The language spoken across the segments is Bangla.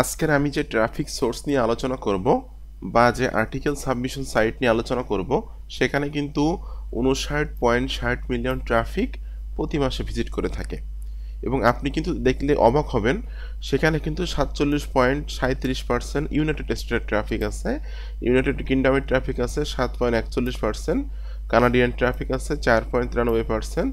আজকের আমি যে ট্রাফিক সোর্স নিয়ে আলোচনা করব বা যে আর্টিকেল সাবমিশন সাইট নিয়ে আলোচনা করব সেখানে কিন্তু 59.60 মিলিয়ন ট্রাফিক প্রতি মাসে ভিজিট করে থাকে এবং আপনি কিন্তু দেখলে অবাক হবেন সেখানে কিন্তু 47.37% ইউনাইটেড স্টেটের ট্রাফিক আছে, ইউনাইটেড কিংডমের ট্রাফিক আছে 7.41%, কানাডিয়ান ট্রাফিক আছে 4.93%,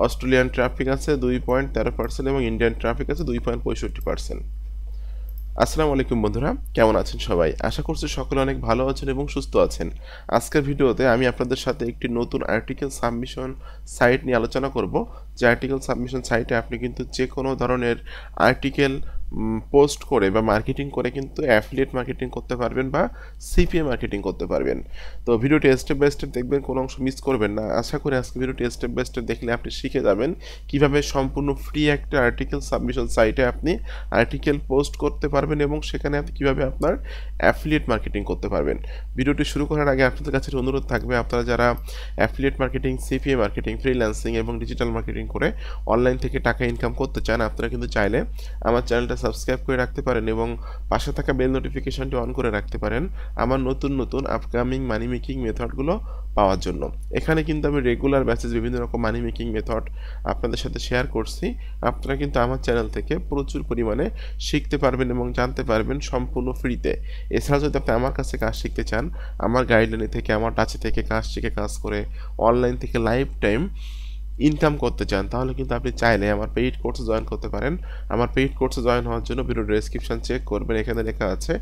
অস্ট্রেলিয়ান ট্রাফিক আছে 2.13% এবং ইন্ডিয়ান ট্রাফিক আছে 2.65%। আসসালামু আলাইকুম বন্ধুরা, কেমন আছেন সবাই? আশা করছি সকলে অনেক ভালো আছেন এবং সুস্থ আছেন। আজকের ভিডিওতে আমি আপনাদের সাথে একটি নতুন আর্টিকেল সাবমিশন সাইট নিয়ে আলোচনা করব। যে আর্টিকেল সাবমিশন সাইটে আপনি কিন্তু যে কোনো ধরনের আর্টিকেল পোস্ট করে বা মার্কেটিং করে কিন্তু অ্যাফিলিয়েট মার্কেটিং করতে পারবেন বা সিপিএ মার্কেটিং করতে পারবেন। তো ভিডিওটি স্টেপ বাই স্টেপ দেখবেন, কোনো অংশ মিস করবেন না। আশা করি আজকে ভিডিওটি স্টেপ বাই স্টেপ দেখলে আপনি শিখে যাবেন কিভাবে সম্পূর্ণ ফ্রি একটা আর্টিকেল সাবমিশন সাইটে আপনি আর্টিকেল পোস্ট করতে পারবেন এবং সেখানে আপনি কীভাবে আপনার অ্যাফিলিয়েট মার্কেটিং করতে পারবেন। ভিডিওটি শুরু করার আগে আপনাদের কাছে অনুরোধ থাকবে, আপনারা যারা affiliate marketing, CPA marketing, freelancing এবং ডিজিটাল মার্কেটিং করে অনলাইন থেকে টাকা ইনকাম করতে চান, আপনারা কিন্তু চাইলে আমার চ্যানেলটা সাবস্ক্রাইব করে রাখতে পারেন এবং পাশে থাকা বেল নোটিফিকেশনটি অন করে রাখতে পারেন আমার নতুন নতুন আপকামিং মানি মেকিং মেথডগুলো পাওয়ার জন্য। এখানে কিন্তু আমি রেগুলার ব্যাচেস বিভিন্ন রকম মানি মেকিং মেথড আপনাদের সাথে শেয়ার করছি। আপনারা কিন্তু আমার চ্যানেল থেকে প্রচুর পরিমাণে শিখতে পারবেন এবং জানতে পারবেন সম্পূর্ণ ফ্রিতে। এছাড়া যদি আপনি আমার কাছে কাজ শিখতে চান, আমার গাইডলাইনে থেকে, আমার টাচে থেকে কাজ শিখে কাজ করে অনলাইন থেকে লাইফ টাইম ইনকাম করতে চান, তাহলে কিন্তু আপনি চাইলে আমার পেইড কোর্সে জয়েন করতে পারেন। আমার পেইড কোর্সে জয়েন হওয়ার জন্য ভিডিও ডেসক্রিপশন চেক করবেন, এখানে লেখা আছে।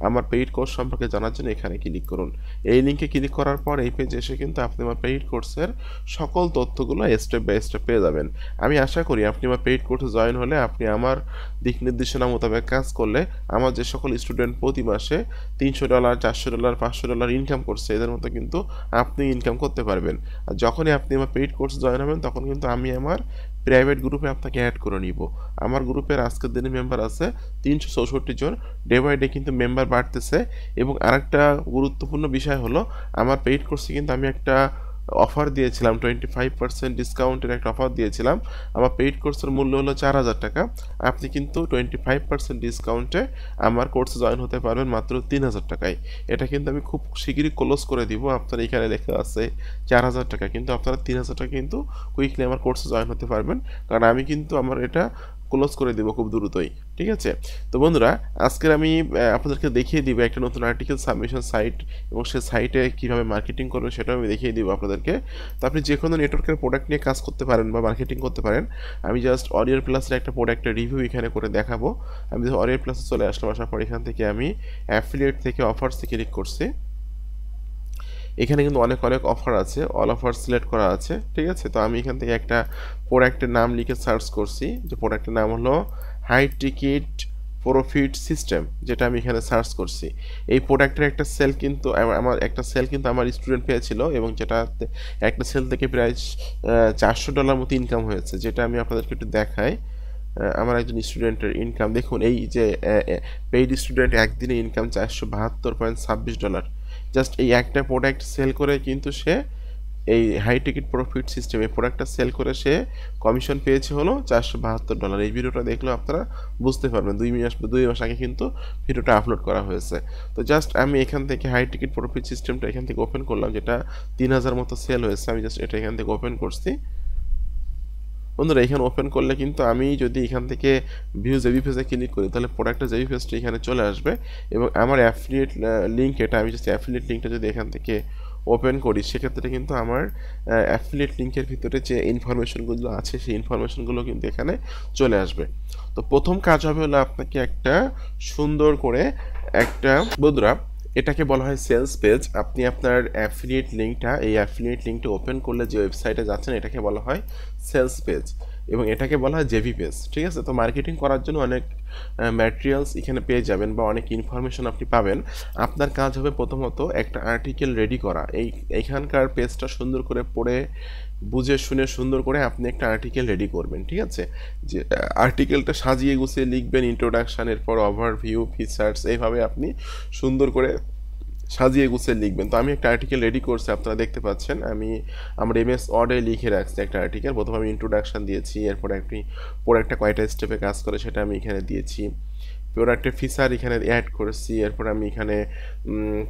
আমার পেইড কোর্স সম্পর্কে জানার জন্য এখানে ক্লিক করুন। এই লিঙ্কে ক্লিক করার পর এই পেজে এসে কিন্তু আপনি আমার পেইড কোর্সের সকল তথ্যগুলো স্টেপ বাই স্টেপ পেয়ে যাবেন। আমি আশা করি আপনি আমার পেইড কোর্সে জয়েন হলে, আপনি আমার দিক নির্দেশনা মোতাবেক কাজ করলে, আমার যে সকল স্টুডেন্ট প্রতি মাসে $300, $400, $500 ইনকাম করছে, এদের মতো কিন্তু আপনি ইনকাম করতে পারবেন। আর যখনই আপনি আমার পেইড কোর্সে জয়েন হবেন তখন কিন্তু আমি আমার প্রাইভেট গ্রুপে আপনাকে অ্যাড করে নিব। আমার গ্রুপের আজকের দিনে মেম্বার আছে 364 জন। ডে বাই ডে কিন্তু মেম্বার বাড়তেছে। এবং আরেকটা গুরুত্বপূর্ণ বিষয় হলো, আমার পেইড কোর্সে কিন্তু আমি একটা অফার দিয়েছিলাম, 25% ডিসকাউন্টের একটা অফার দিয়েছিলাম। আমার পেইড কোর্সের মূল্য হলো 4000 টাকা। আপনি কিন্তু 25% ডিসকাউন্টে আমার কোর্সে জয়েন হতে পারবেন মাত্র 3000 টাকায়। এটা কিন্তু আমি খুব শীঘ্রই ক্লোজ করে দিব। আপনার এখানে লেখা আছে 4000 টাকা, কিন্তু আপনারা 3000 টাকা কিন্তু কুইকলি আমার কোর্সে জয়েন হতে পারবেন, কারণ আমি কিন্তু আমার এটা ক্লোজ করে দিব খুব দ্রুতই। ঠিক আছে? তো বন্ধুরা, আজকের আমি আপনাদেরকে দেখিয়ে দিব একটা নতুন আর্টিকেল সাবমিশন সাইট এবং সেই সাইটে কীভাবে মার্কেটিং করবেন সেটাও আমি দেখিয়ে দিব আপনাদেরকে। তো আপনি যে কোনো নেটওয়ার্কের প্রোডাক্ট নিয়ে কাজ করতে পারেন বা মার্কেটিং করতে পারেন। আমি জাস্ট অরিয়র প্লাসের একটা প্রোডাক্টের রিভিউ এখানে করে দেখাবো। আমি অরিয়র প্লাসে চলে আসলাম, আসার পর এখান থেকে আমি অ্যাফিলিয়েট থেকে অফার্সে ক্লিক করছি। এখানে কিন্তু অনেক অফার আছে, অল অফার সিলেক্ট করা আছে। ঠিক আছে? তো আমি এখান থেকে একটা প্রোডাক্টের নাম লিখে সার্চ করছি, যে প্রোডাক্টের নাম হলো হাই টিকিট প্রফিট সিস্টেম, যেটা আমি এখানে সার্চ করছি। এই প্রোডাক্টের একটা সেল কিন্তু আমার স্টুডেন্ট পেয়েছিল এবং যেটা একটা সেল থেকে প্রায় $400 মতো ইনকাম হয়েছে, যেটা আমি আপনাদেরকে একটু দেখাই। আমার একজন স্টুডেন্টের ইনকাম দেখুন, এই যে পেইড স্টুডেন্ট একদিনে ইনকাম $472.26। জাস্ট এই একটা প্রোডাক্ট সেল করে কিন্তু সে এই হাই টিকিট প্রফিট সিস্টেম এই প্রোডাক্টটা সেল করে সে কমিশন পেয়েছে হলো $472। এই ভিডিওটা দেখলেও আপনারা বুঝতে পারবেন, 2 মাস আগে কিন্তু ভিডিওটা আপলোড করা হয়েছে। তো জাস্ট আমি এখান থেকে হাই টিকিট প্রফিট সিস্টেমটা এখান থেকে ওপেন করলাম, যেটা 3000 মতো সেল হয়েছে। আমি জাস্ট এটা এখান থেকে ওপেন করছি। বন্ধুরা, এখানে ওপেন করলে কিন্তু আমি যদি এখান থেকে ভিউ জেবি পেজে ক্লিক করি, তাহলে প্রোডাক্টের জেবি পেজটা এখানে চলে আসবে এবং আমার অ্যাফিলিয়েট লিঙ্ক, এটা আমি জাস্ট অ্যাফিলিয়েট লিঙ্কটা যদি এখান থেকে ওপেন করি, সেক্ষেত্রে কিন্তু আমার অ্যাফিলিয়েট লিঙ্কের ভিতরে যে ইনফরমেশনগুলো আছে সেই ইনফরমেশনগুলো কিন্তু এখানে চলে আসবে। তো প্রথম কাজ হবে হলো আপনাকে একটা সুন্দর করে একটা, বন্ধুরা, এটাকে বলা হয় সেলস পেজ। আপনি আপনার অ্যাফিলিয়েট লিঙ্কটা ওপেন করলে যে ওয়েবসাইটে যাচ্ছেন এটাকে বলা হয় সেলস পেজ এবং এটাকে বলা হয় জেভি পেজ। ঠিক আছে? তো মার্কেটিং করার জন্য অনেক ম্যাটেরিয়ালস এখানে পেয়ে যাবেন বা অনেক ইনফরমেশন আপনি পাবেন। আপনার কাজ হবে প্রথমত একটা আর্টিকেল রেডি করা। এইখানকার পেজটা সুন্দর করে পড়ে বুঝে শুনে সুন্দর করে আপনি একটা আর্টিকেল রেডি করবেন। ঠিক আছে? যে আর্টিকেলটা সাজিয়ে গুছিয়ে লিখবেন, ইন্ট্রোডাকশানের পর ওভারভিউ, ফিচার্স, এইভাবে আপনি সুন্দর করে সাজিয়ে গুছিয়ে লিখবেন। তো আমি একটা আর্টিকেল রেডি করছি, আপনারা দেখতে পাচ্ছেন। আমি আমার MS ওয়ার্ডে লিখে রাখছি একটা আর্টিকেল। প্রথমে আমি ইন্ট্রোডাকশান দিয়েছি, এরপর প্রোডাক্টটা কয়টা স্টেপে কাজ করে সেটা আমি এখানে দিয়েছি। প্রোডাক্টের ফিচার এখানে অ্যাড করেছি, এরপর আমি এখানে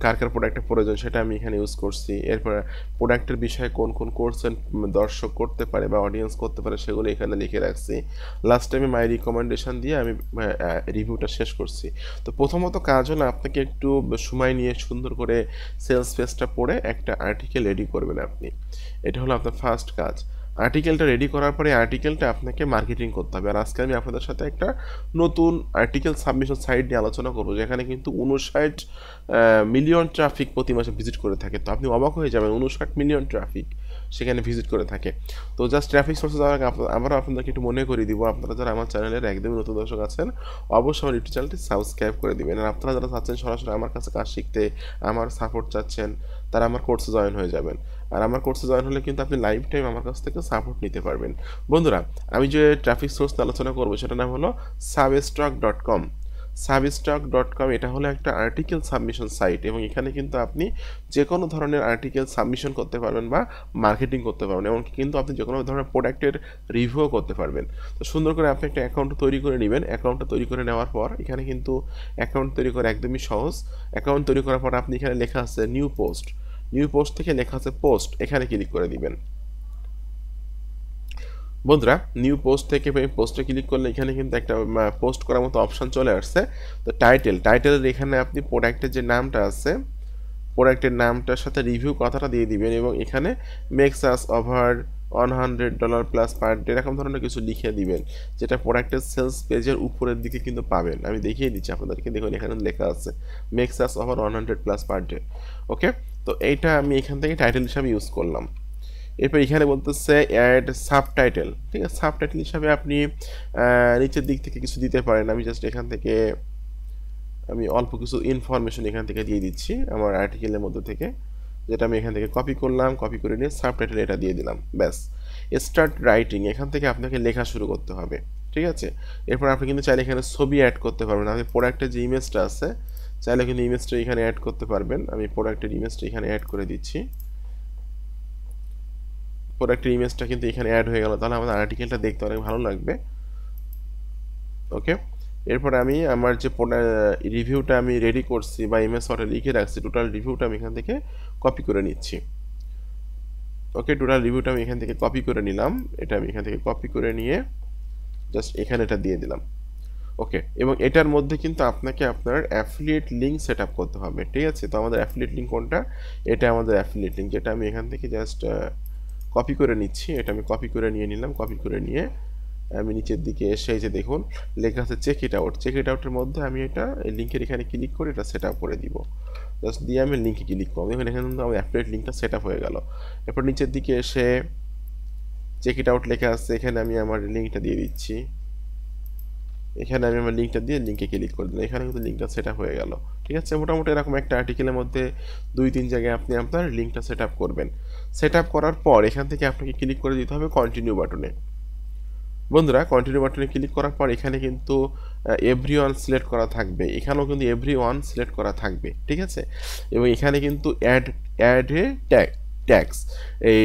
কার কার প্রোডাক্টের প্রয়োজন সেটা আমি এখানে ইউজ করছি, এরপর প্রোডাক্টের বিষয়ে কোন কোন কোর্সেন দর্শক করতে পারে বা অডিয়েন্স করতে পারে সেগুলো এখানে লিখে রাখছি। লাস্টে আমি মাই রিকমেন্ডেশন দিয়ে আমি রিভিউটা শেষ করছি। তো প্রথমত কাজ হলো আপনাকে একটু সময় নিয়ে সুন্দর করে সেলস পেজটা পড়ে একটা আর্টিকেল রেডি করবেন আপনি। এটা হলো আপনার ফার্স্ট কাজ। আর্টিকেলটা রেডি করার পরে আর্টিকেলটা আপনাকে মার্কেটিং করতে হবে। আর আজকে আমি আপনাদের সাথে একটা নতুন আর্টিকেল সাবমিশন সাইট নিয়ে আলোচনা করবো, যেখানে কিন্তু 59 মিলিয়ন ট্রাফিক প্রতি মাসে ভিজিট করে থাকে। তো আপনি অবাক হয়ে যাবেন, 59 মিলিয়ন ট্রাফিক সেখানে ভিজিট করে থাকে। তো জাস্ট ট্রাফিক সোর্সে যাওয়ার আগে আবারও আপনাদেরকে একটু মনে করিয়ে দিব, আপনারা যারা আমার চ্যানেলের একদমই নতুন দর্শক আছেন অবশ্যই আমার ইউটিউব চ্যানেলটি সাবস্ক্রাইব করে দিবেন। আর আপনারা যারা চাচ্ছেন সরাসরি আমার কাছে কাজ শিখতে, আমার সাপোর্ট চাচ্ছেন, তারা আমার কোর্সে জয়েন হয়ে যাবেন। আর আমার কোর্সে জয়েন হলে কিন্তু আপনি লাইফ টাইম আমার কাছ থেকে সাপোর্ট নিতে পারবেন। বন্ধুরা, আমি যে ট্রাফিক সোর্স আলোচনা করবো সেটার নাম হলো substock.com। substock.com এটা হলো একটা আর্টিকেল সাবমিশন সাইট, এবং এখানে কিন্তু আপনি যে কোনো ধরনের আর্টিকেল সাবমিশন করতে পারবেন বা মার্কেটিং করতে পারবেন, এমনকি কিন্তু আপনি যে কোনো ধরনের প্রোডাক্টের রিভিউ করতে পারবেন। তো সুন্দর করে আপনি একটা অ্যাকাউন্ট তৈরি করে নেবেন। অ্যাকাউন্টটা তৈরি করে নেওয়ার পর এখানে কিন্তু অ্যাকাউন্ট তৈরি করা একদমই সহজ। অ্যাকাউন্ট তৈরি করার পর আপনি এখানে লেখা আছে নিউ পোস্ট, নিউ পোস্ট থেকে লেখা আছে পোস্ট, এখানে ক্লিক করে দিবেন। বন্ধুরা, নিউ পোস্ট থেকে পোস্টে ক্লিক করলে এখানে কিন্তু একটা পোস্ট করার মতো অপশন চলে আসছে। তো টাইটেলের এখানে আপনি প্রোডাক্টের যে নামটা আছে, প্রোডাক্টের নামটার সাথে রিভিউ কথাটা দিয়ে দিবেন, এবং এখানে makes us over $100 plus per day এরকম ধরনের কিছু লিখে দিবেন, যেটা প্রোডাক্টের সেলস পেজের উপরের দিকে কিন্তু পাবেন। আমি দেখিয়ে দিচ্ছি আপনাদেরকে, দেখুন এখানে লেখা আছে makes us over 100 plus per day. Okay, তো এইটা আমি এখান থেকে টাইটেল হিসাবে ইউজ করলাম। এরপর এখানে বলতেছে অ্যাড সাবটাইটেল। ঠিক আছে, সাবটাইটেল হিসাবে আপনি নিচের দিক থেকে কিছু দিতে পারেন। আমি জাস্ট এখান থেকে আমি অল্প কিছু ইনফরমেশন এখান থেকে দিয়ে দিচ্ছি আমার আর্টিকেলের মধ্যে থেকে, যেটা আমি এখান থেকে কপি করলাম, কপি করে নিয়ে সাবটাইটেল এটা দিয়ে দিলাম, ব্যাস। স্টার্ট রাইটিং, এখান থেকে আপনাকে লেখা শুরু করতে হবে। ঠিক আছে, এরপর আপনি কিন্তু চাইলে এখানে ছবি অ্যাড করতে পারবেন। আপনি প্রোডাক্টের যে ইমেজটা আছে চাইলে কিন্তু ইমেজটা এখানে অ্যাড করতে পারবেন। আমি প্রোডাক্টের ইমেজটা এখানে অ্যাড করে দিচ্ছি। প্রোডাক্টের ইমেজটা কিন্তু এখানে অ্যাড হয়ে গেল, তাহলে আমাদের আর্টিকেলটা দেখতে অনেক ভালো লাগবে। ওকে, এরপর আমি আমার যে রিভিউটা আমি রেডি করছি বা এমএস ওয়ার্ডে লিখে রাখছি, টোটাল রিভিউটা আমি এখান থেকে কপি করে নিচ্ছি। ওকে, টোটাল রিভিউটা আমি এখান থেকে কপি করে নিলাম। এটা আমি এখান থেকে কপি করে নিয়ে জাস্ট এখানে এটা দিয়ে দিলাম। ওকে, এবং এটার মধ্যে কিন্তু আপনাকে আপনার অ্যাফিলিয়েট লিঙ্ক সেট আপ করতে হবে। ঠিক আছে, তো আমাদের অ্যাফিলিয়েট লিঙ্ক কোনটা? এটা আমাদের অ্যাফিলিয়েট লিঙ্ক, যেটা আমি এখান থেকে জাস্ট কপি করে নিচ্ছি। এটা আমি কপি করে নিয়ে নিলাম। কপি করে নিয়ে আমি নিচের দিকে এসে এই যে দেখুন লেখা আছে check it out. Check it আউটের মধ্যে আমি এটা লিঙ্কের এখানে ক্লিক করে এটা সেট আপ করে দিব। জাস্ট দিয়ে আমি লিঙ্কে ক্লিক করবো, দেখুন এখানে কিন্তু আমার অ্যাফিলিয়েট লিঙ্কটা সেট আপ হয়ে গেল। এরপর নিচের দিকে এসে চেক ইট আউট লেখা আছে, এখানে আমি আমার লিঙ্কটা দিয়ে দিচ্ছি। এখানে আমি আমার লিঙ্কটা দিয়ে লিঙ্কে ক্লিক করে দিলাম, এখানে কিন্তু লিঙ্কটা সেট আপ হয়ে গেল। ঠিক আছে, মোটামুটি এরকম একটা আর্টিকেলের মধ্যে 2-3 জায়গায় আপনি আপনার লিঙ্কটা সেট আপ করবেন। সেট আপ করার পর এখান থেকে আপনাকে ক্লিক করে দিতে হবে কন্টিনিউ বাটনে। বন্ধুরা, কন্টিনিউ বাটনে ক্লিক করার পর এখানে কিন্তু এভরিওয়ান সিলেক্ট করা থাকবে, এখানেও কিন্তু এভরিওয়ান সিলেক্ট করা থাকবে। ঠিক আছে, এবং এখানে কিন্তু অ্যাড এ ট্যাগস, এই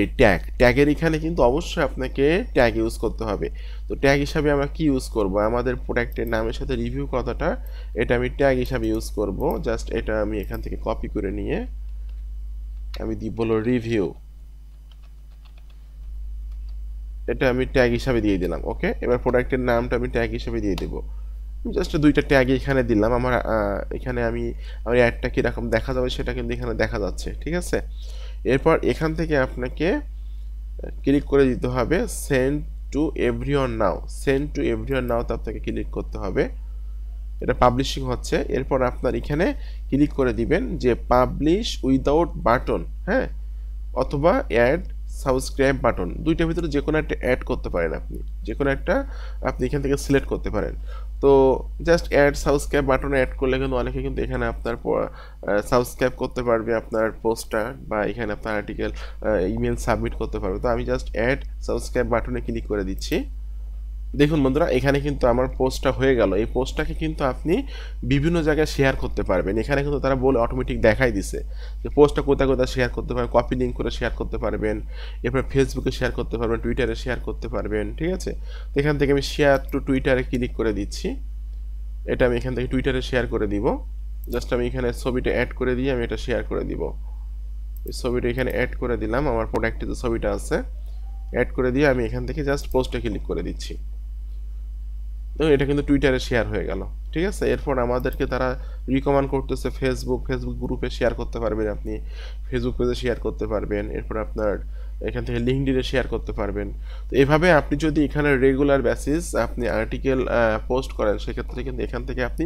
ট্যাগের এখানে কিন্তু অবশ্যই আপনাকে ট্যাগ ইউজ করতে হবে। তো ট্যাগ হিসাবে আমরা কি ইউজ করব? আমাদের প্রোডাক্টের নামের সাথে রিভিউ কথাটা এটা আমি ট্যাগ হিসাবে ইউজ করব। জাস্ট এটা আমি এখান থেকে কপি করে নিয়ে আমি দিব হলো রিভিউ, এটা আমি ট্যাগ হিসাবে দিয়ে দিলাম। ওকে, এবার প্রোডাক্টের নামটা আমি ট্যাগ হিসাবে দিয়ে দেবো। জাস্ট 2টা ট্যাগ এখানে দিলাম। আমার এখানে আমার অ্যাডটা কীরকম দেখা যাবে সেটা কিন্তু এখানে দেখা যাচ্ছে। ঠিক আছে, এরপর এখান থেকে আপনাকে ক্লিক করে দিতে হবে send to everyone now. Send to everyone নাওতে আপনাকে ক্লিক করতে হবে, এটা পাবলিশিং হচ্ছে। এরপর আপনার এখানে ক্লিক করে দিবেন যে পাবলিশ উইদাউট বাটন, হ্যাঁ, অথবা অ্যাড সাবস্ক্রাইব বাটন, দুইটার ভিতরে যে কোনো একটা অ্যাড করতে পারেন। আপনি যে কোনো একটা আপনি এখান থেকে সিলেক্ট করতে পারেন। তো জাস্ট অ্যাড সাবস্ক্রাইব বাটনে অ্যাড করলে কিন্তু অনেকে কিন্তু এখানে আপনার সাবস্ক্রাইব করতে পারবে আপনার পোস্টটা, বা এখানে আপনার আর্টিকেল ইমেল সাবমিট করতে পারবে। তো আমি জাস্ট অ্যাড সাবস্ক্রাইব বাটনে ক্লিক করে দিচ্ছি। দেখুন বন্ধুরা, এখানে কিন্তু আমার পোস্টটা হয়ে গেল। এই পোস্টটাকে কিন্তু আপনি বিভিন্ন জায়গায় শেয়ার করতে পারবেন। এখানে কিন্তু তারা বলে অটোমেটিক দেখাই দিছে যে পোস্টটা কোথায় কোথায় শেয়ার করতে পারবেন। কপি লিঙ্ক করে শেয়ার করতে পারবেন, এরপর ফেসবুকে শেয়ার করতে পারবেন, টুইটারে শেয়ার করতে পারবেন। ঠিক আছে, তো এখান থেকে আমি শেয়ার টু টুইটারে ক্লিক করে দিচ্ছি। এটা আমি এখান থেকে টুইটারে শেয়ার করে দিব। জাস্ট আমি এখানে ছবিটা অ্যাড করে দিয়ে আমি এটা শেয়ার করে দিব। এই ছবিটা এখানে অ্যাড করে দিলাম, আমার প্রোডাক্টে যে ছবিটা আছে অ্যাড করে দিয়ে আমি এখান থেকে জাস্ট পোস্টে ক্লিক করে দিচ্ছি। দেখুন এটা কিন্তু টুইটারে শেয়ার হয়ে গেল। ঠিক আছে, এরপর আমাদেরকে তারা রিকমেন্ড করতেছে ফেসবুক গ্রুপে শেয়ার করতে পারবেন, আপনি ফেসবুক পেজে শেয়ার করতে পারবেন, এরপর আপনার এখান থেকে লিঙ্কডইনে শেয়ার করতে পারবেন। তো এভাবে আপনি যদি এখানে রেগুলার বেসিস আপনি আর্টিকেল পোস্ট করেন, সেক্ষেত্রে কিন্তু এখান থেকে আপনি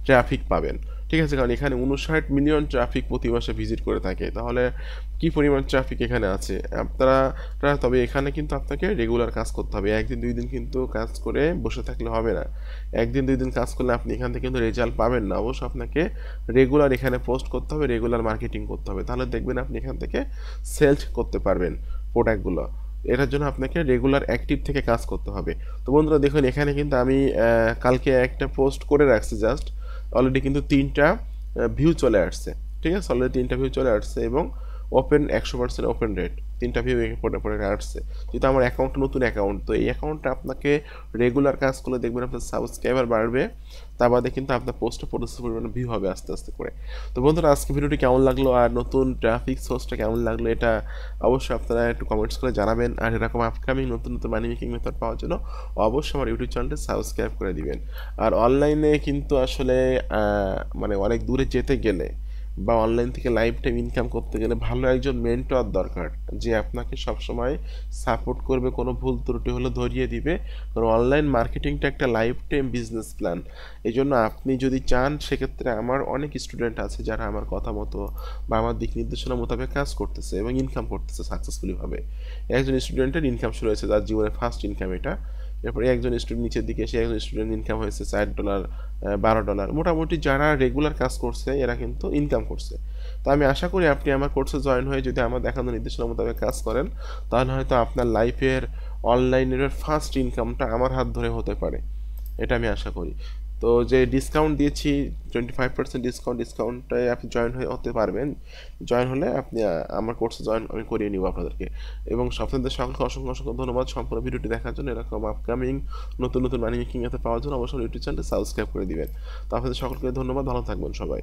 ট্রাফিক পাবেন। ঠিক আছে, কারণ এখানে 59 মিলিয়ন ট্রাফিক প্রতি মাসে ভিজিট করে থাকে, তাহলে কি পরিমাণ ট্রাফিক এখানে আছে আপনারা। তবে এখানে কিন্তু আপনাকে রেগুলার কাজ করতে হবে, একদিন দুই দিন কিন্তু কাজ করে বসে থাকলে হবে না। একদিন দুই দিন কাজ করলে আপনি এখান থেকে কিন্তু রেজাল্ট পাবেন না, অবশ্য আপনাকে রেগুলার এখানে পোস্ট করতে হবে, রেগুলার মার্কেটিং করতে হবে, তাহলে দেখবেন আপনি এখান থেকে সেলস করতে পারবেন প্রোডাক্টগুলো। এটার জন্য আপনাকে রেগুলার অ্যাক্টিভ থেকে কাজ করতে হবে। তো বন্ধুরা দেখুন এখানে কিন্তু আমি কালকে একটা পোস্ট করে রাখছি, জাস্ট অলরেডি কিন্তু 3টা ভিউ চলে আসছে। ঠিক আছে, অলরেডি 3টা ভিউ চলে আসছে এবং ওপেন 100% ওপেন রেট, 3টা ভিউ পরে আসছে। যেহেতু আমার অ্যাকাউন্ট নতুন অ্যাকাউন্ট, তো এই অ্যাকাউন্টটা আপনাকে রেগুলার কাজ করলে দেখবেন আপনার সাবস্ক্রাইবার বাড়বে, তা বাদে কিন্তু আপনার পোস্টে প্রচুর পরিমাণে ভিউ হবে আস্তে আস্তে করে। তো বন্ধুরা আজকে ভিডিওটি কেমন লাগলো আর নতুন ট্রাফিক সোর্সটা কেমন লাগলো এটা অবশ্যই আপনারা একটু কমেন্টস করে জানাবেন। আর এরকম আপকামিং নতুন নতুন মানি মেকিং মেথড পাওয়ার জন্য অবশ্যই আমার ইউটিউব চ্যানেলটি সাবস্ক্রাইব করে দিবেন। আর অনলাইনে কিন্তু আসলে মানে অনেক দূরে যেতে গেলে বা অনলাইন থেকে লাইফ টাইম ইনকাম করতে গেলে ভালো একজন মেন্টর দরকার, যে আপনাকে সবসময় সাপোর্ট করবে, কোনো ভুল ত্রুটি হলে ধরিয়ে দিবে। কারণ অনলাইন মার্কেটিংটা একটা লাইফ টাইম বিজনেস প্ল্যান। এই জন্য আপনি যদি চান, সেক্ষেত্রে আমার অনেক স্টুডেন্ট আছে যারা আমার কথা মতো বা আমার দিক নির্দেশনা মোতাবেক কাজ করতেছে এবং ইনকাম করতেছে সাকসেসফুলিভাবে। একজন স্টুডেন্টের ইনকাম শুরু হয়েছে, তার জীবনে ফার্স্ট ইনকাম এটা। এরপরে একজন স্টুডেন্ট নিচের দিকে এসে একজন স্টুডেন্ট ইনকাম হয়েছে $4, $12। মোটামুটি যারা রেগুলার কাজ করছে এরা কিন্তু ইনকাম করছে। তো আমি আশা করি আপনি আমার কোর্সে জয়েন হয়ে যদি আমার দেখানো নির্দেশনা মোতাবেক কাজ করেন, তাহলে হয়তো আপনার লাইফের অনলাইনের ফার্স্ট ইনকামটা আমার হাত ধরে হতে পারে, এটা আমি আশা করি। তো যে ডিসকাউন্ট দিয়েছি 25% ডিসকাউন্টটায় আপনি জয়েন হতে পারবেন। জয়েন হলে আপনি আমার কোর্সে জয়েন আমি করিয়ে নিব আপনাদেরকে। এবং আপনাদের সকলকে অসংখ্য অসংখ্য ধন্যবাদ সম্পূর্ণ ভিডিওটি দেখার জন্য। এরকম আপকামিং নতুন নতুন মানি মেকিং এতে পাওয়ার জন্য অবশ্যই ইউটিউব চ্যানেলটি সাবস্ক্রাইব করে দিবেন। তো আপনাদের সকলকে ধন্যবাদ, ভালো থাকবেন সবাই।